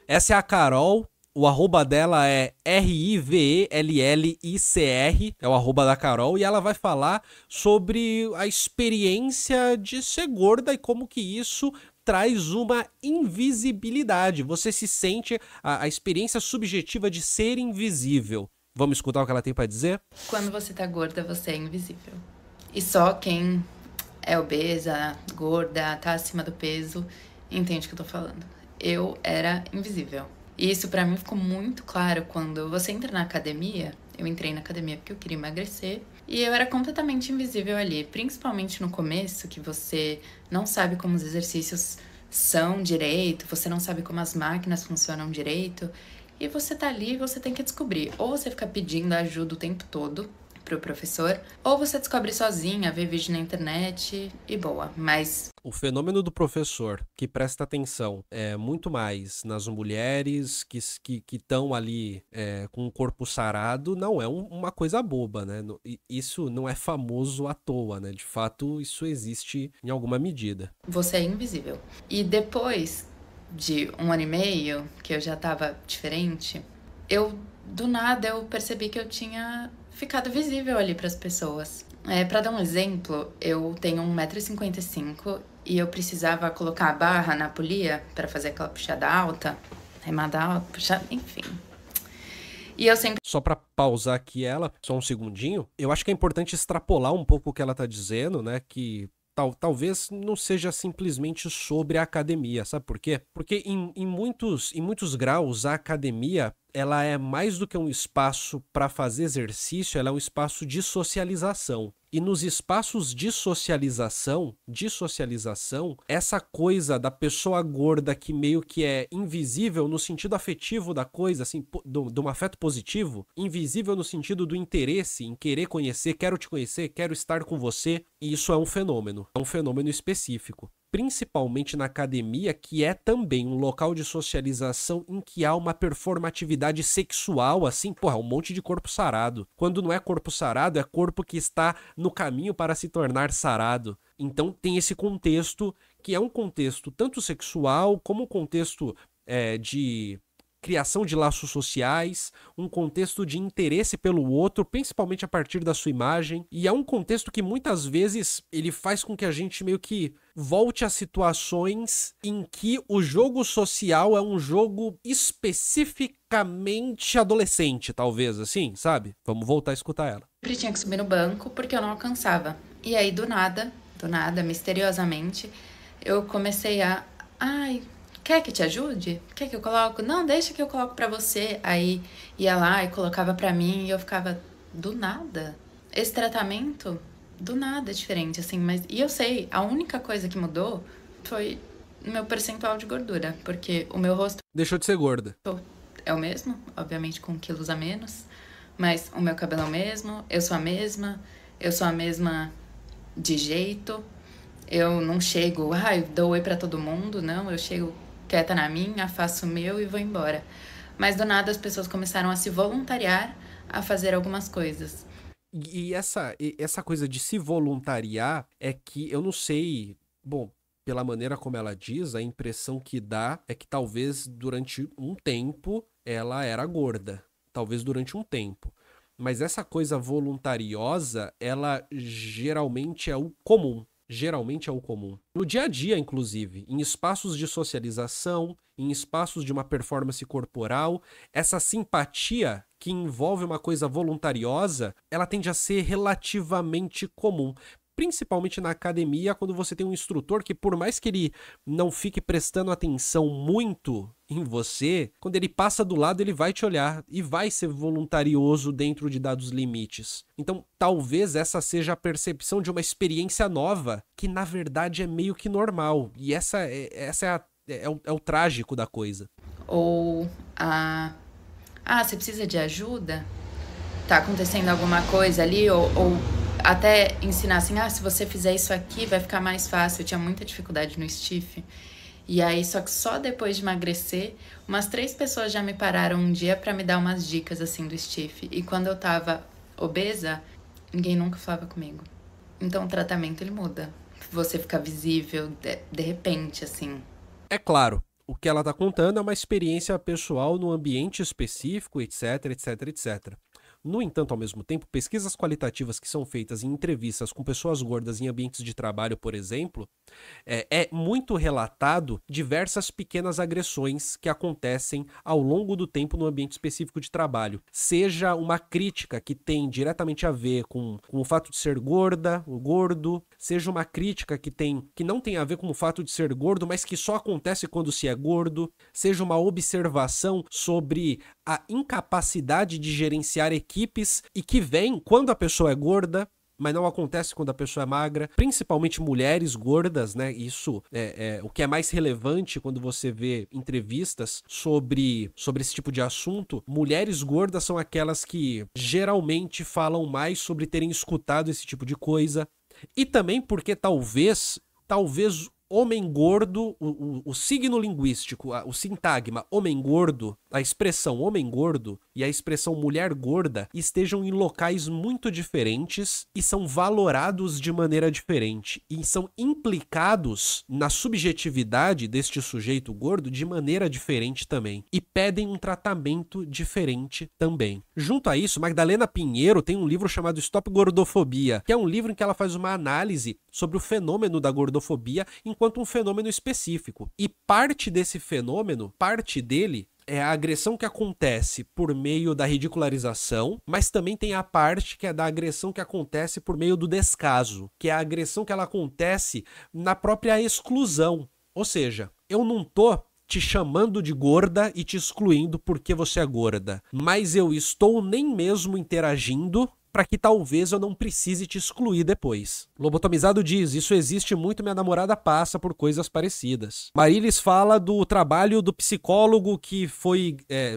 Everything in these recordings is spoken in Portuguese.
Essa é a Carol. O arroba dela é RIVELLICR, é o arroba da Carol, e ela vai falar sobre a experiência de ser gorda e como que isso traz uma invisibilidade. Você se sente a experiência subjetiva de ser invisível. Vamos escutar o que ela tem pra dizer? Quando você tá gorda, você é invisível. E só quem é obesa, gorda, tá acima do peso, entende o que eu tô falando. Eu era invisível. E isso pra mim ficou muito claro quando você entra na academia. Eu entrei na academia porque eu queria emagrecer. E eu era completamente invisível ali, principalmente no começo, que você não sabe como os exercícios são direito, você não sabe como as máquinas funcionam direito. E você tá ali e você tem que descobrir. Ou você fica pedindo ajuda o tempo todo pro professor, ou você descobre sozinha, vê vídeo na internet e boa. Mas o fenômeno do professor que presta atenção é muito mais nas mulheres que estão ali com o corpo sarado, não é uma coisa boba, né? Isso não é famoso à toa, né? De fato, isso existe em alguma medida. Você é invisível. E depois de 1 ano e meio, que eu já tava diferente, do nada, eu percebi que eu tinha ficado visível ali para as pessoas. Para dar um exemplo, eu tenho 1,55 m e eu precisava colocar a barra na polia para fazer aquela puxada alta, remada alta, puxada, enfim. E eu sempre... Só para pausar aqui só um segundinho, eu acho que é importante extrapolar um pouco o que ela tá dizendo, né, que talvez não seja simplesmente sobre a academia, sabe por quê? Porque em muitos graus a academia ela é mais do que um espaço para fazer exercício, ela é um espaço de socialização. E nos espaços de socialização, essa coisa da pessoa gorda que meio que é invisível no sentido afetivo da coisa, assim, de um afeto positivo, invisível no sentido do interesse em querer conhecer, quero te conhecer, quero estar com você, e isso é um fenômeno específico. Principalmente na academia, que é também um local de socialização em que há uma performatividade sexual, assim, porra, um monte de corpo sarado. Quando não é corpo sarado, é corpo que está no caminho para se tornar sarado. Então tem esse contexto, que é um contexto tanto sexual, como um contexto de criação de laços sociais, um contexto de interesse pelo outro, principalmente a partir da sua imagem, e é um contexto que muitas vezes ele faz com que a gente meio que volte a situações em que o jogo social é um jogo especificamente adolescente, talvez, assim, sabe? Vamos voltar a escutar ela. Sempre tinha que subir no banco porque eu não alcançava. E aí, do nada, misteriosamente, eu comecei a... Ai, quer que te ajude? Quer que eu coloco? Não, deixa que eu coloco pra você. Aí ia lá e colocava pra mim e eu ficava, do nada. Esse tratamento, do nada, é diferente, assim. E eu sei, a única coisa que mudou foi o meu percentual de gordura. Porque o meu rosto... Deixou de ser gorda. É o mesmo, obviamente com quilos a menos. Mas o meu cabelo é o mesmo, eu sou a mesma de jeito. Eu não chego, dou oi pra todo mundo, não. Eu chego quieta na minha, faço o meu e vou embora. Mas do nada as pessoas começaram a se voluntariar a fazer algumas coisas. E essa coisa de se voluntariar é que eu não sei, bom, pela maneira como ela diz, a impressão que dá é que talvez durante um tempo ela era gorda. Talvez durante um tempo. Mas essa coisa voluntariosa, ela geralmente é o comum. Geralmente é o comum. No dia a dia, inclusive, em espaços de socialização, em espaços de uma performance corporal, essa simpatia que envolve uma coisa voluntariosa, ela tende a ser relativamente comum. Principalmente na academia, quando você tem um instrutor que, por mais que ele não fique prestando atenção muito em você, quando ele passa do lado, ele vai te olhar e vai ser voluntarioso dentro de dados limites. Então, talvez essa seja a percepção de uma experiência nova, que na verdade é meio que normal. E essa é o trágico da coisa. Ou você precisa de ajuda? Tá acontecendo alguma coisa ali? Ou até ensinar assim, se você fizer isso aqui vai ficar mais fácil. Eu tinha muita dificuldade no stiff. E aí, só que só depois de emagrecer, umas 3 pessoas já me pararam um dia pra me dar umas dicas, assim, do stiff. E quando eu tava obesa, ninguém nunca falava comigo. Então o tratamento, ele muda. Você fica visível de repente, assim. É claro, o que ela está contando é uma experiência pessoal no ambiente específico, etc, etc, etc. No entanto, ao mesmo tempo, pesquisas qualitativas que são feitas em entrevistas com pessoas gordas em ambientes de trabalho, por exemplo, é muito relatado diversas pequenas agressões que acontecem ao longo do tempo no ambiente específico de trabalho. Seja uma crítica que tem diretamente a ver com o fato de ser gorda, o gordo, seja uma crítica que não tem a ver com o fato de ser gordo, mas que só acontece quando se é gordo, seja uma observação sobre a incapacidade de gerenciar equipes e que vem quando a pessoa é gorda, mas não acontece quando a pessoa é magra, principalmente mulheres gordas, né? Isso é o que é mais relevante quando você vê entrevistas sobre esse tipo de assunto. Mulheres gordas são aquelas que geralmente falam mais sobre terem escutado esse tipo de coisa. E também porque talvez homem gordo, o signo linguístico, o sintagma homem gordo, a expressão homem gordo e a expressão mulher gorda estejam em locais muito diferentes e são valorados de maneira diferente e são implicados na subjetividade deste sujeito gordo de maneira diferente também e pedem um tratamento diferente também. Junto a isso, Magdalena Pinheiro tem um livro chamado Stop Gordofobia, que é um livro em que ela faz uma análise sobre o fenômeno da gordofobia enquanto um fenômeno específico. E parte desse fenômeno, parte dele, é a agressão que acontece por meio da ridicularização, mas também tem a parte que é da agressão que acontece por meio do descaso, que é a agressão que ela acontece na própria exclusão. Ou seja, eu não tô te chamando de gorda e te excluindo porque você é gorda, mas eu estou nem mesmo interagindo para que talvez eu não precise te excluir depois. Lobotomizado diz, isso existe muito, minha namorada passa por coisas parecidas. Marilis fala do trabalho do psicólogo que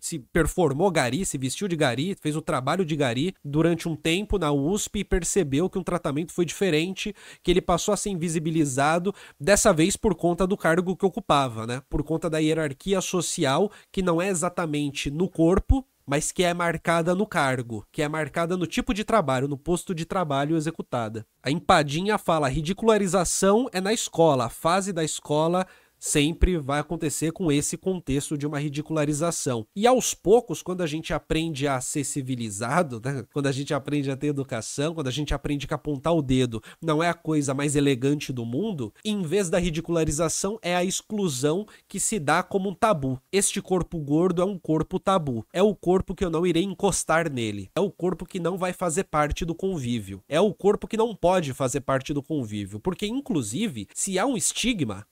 se performou gari, se vestiu de gari, fez o trabalho de gari durante um tempo na USP e percebeu que um tratamento foi diferente, que ele passou a ser invisibilizado, dessa vez por conta do cargo que ocupava, né? Por conta da hierarquia social, que não é exatamente no corpo, mas que é marcada no cargo, que é marcada no tipo de trabalho, no posto de trabalho executada. A Empadinha fala, ridicularização é na escola, a fase da escola sempre vai acontecer com esse contexto de uma ridicularização. E aos poucos, quando a gente aprende a ser civilizado, né? Quando a gente aprende a ter educação, quando a gente aprende que apontar o dedo não é a coisa mais elegante do mundo, em vez da ridicularização é a exclusão que se dá como um tabu. Este corpo gordo é um corpo tabu. É o corpo que eu não irei encostar nele. É o corpo que não vai fazer parte do convívio. É o corpo que não pode fazer parte do convívio. Porque, inclusive, se há um estigma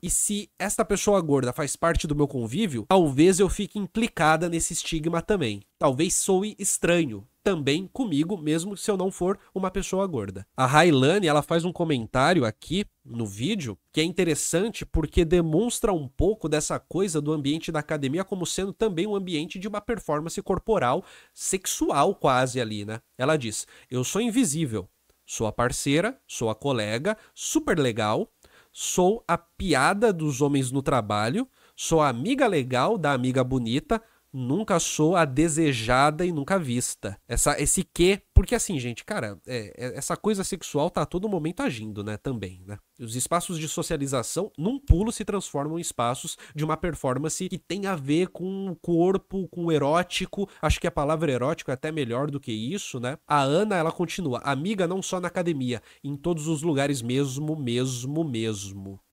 e se esta pessoa gorda faz parte do meu convívio, talvez eu fique implicada nesse estigma também. Talvez soe estranho também comigo, mesmo se eu não for uma pessoa gorda. A Railane, ela faz um comentário aqui no vídeo que é interessante porque demonstra um pouco dessa coisa do ambiente da academia como sendo também um ambiente de uma performance corporal sexual quase ali, né? Ela diz, eu sou invisível, sou a parceira, sou a colega, super legal, sou a piada dos homens no trabalho, sou a amiga legal da amiga bonita, nunca sou a desejada e nunca vista. Esse quê, porque assim, gente, cara, essa coisa sexual tá a todo momento agindo, né, também, né? Os espaços de socialização, num pulo, se transformam em espaços de uma performance que tem a ver com o corpo, com o erótico. Acho que a palavra erótico é até melhor do que isso, né? A Ana, ela continua, amiga não só na academia, em todos os lugares mesmo.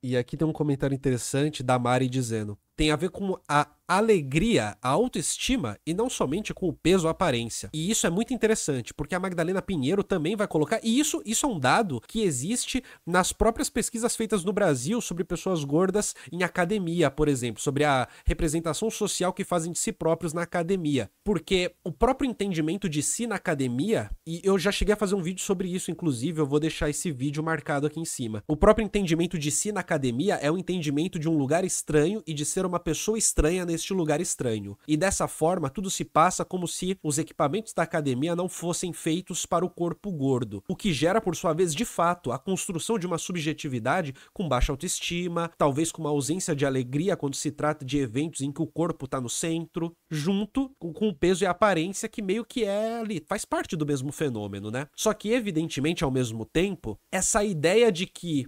E aqui tem um comentário interessante da Mari dizendo, tem a ver com a alegria, a autoestima e não somente com o peso ou aparência. E isso é muito interessante, porque a Magdalena Pinheiro também vai colocar, e isso é um dado que existe nas próprias pesquisas feitas no Brasil sobre pessoas gordas em academia, por exemplo, sobre a representação social que fazem de si próprios na academia. Porque o próprio entendimento de si na academia, e eu já cheguei a fazer um vídeo sobre isso, inclusive, eu vou deixar esse vídeo marcado aqui em cima. O próprio entendimento de si na academia é o entendimento de um lugar estranho e de ser uma pessoa estranha neste lugar estranho. E dessa forma, tudo se passa como se os equipamentos da academia não fossem feitos para o corpo gordo, o que gera, por sua vez, de fato, a construção de uma subjetividade com baixa autoestima, talvez com uma ausência de alegria quando se trata de eventos em que o corpo está no centro, junto com o peso e a aparência que meio que é ali, faz parte do mesmo fenômeno, né? Só que, evidentemente, ao mesmo tempo, essa ideia de que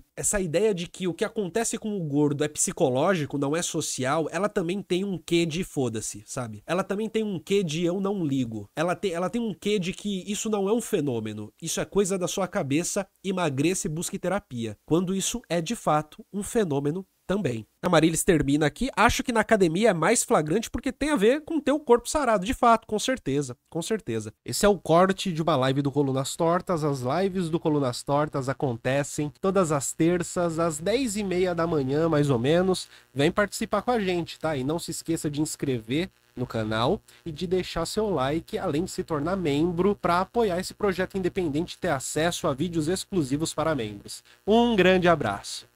o que acontece com o gordo é psicológico, não é social, ela também tem um quê de foda-se, sabe? Ela também tem um quê de eu não ligo. Ela tem um quê de que isso não é um fenômeno, isso é coisa da sua cabeça, emagreça e busque terapia. Quando isso é, de fato, um fenômeno também. A Marilis termina aqui. Acho que na academia é mais flagrante porque tem a ver com ter o corpo sarado, de fato, com certeza, com certeza. Esse é o corte de uma live do Colunas Tortas. As lives do Colunas Tortas acontecem todas as terças, às 10h30 da manhã, mais ou menos. Vem participar com a gente, tá? E não se esqueça de inscrever no canal e de deixar seu like, além de se tornar membro para apoiar esse projeto independente e ter acesso a vídeos exclusivos para membros. Um grande abraço.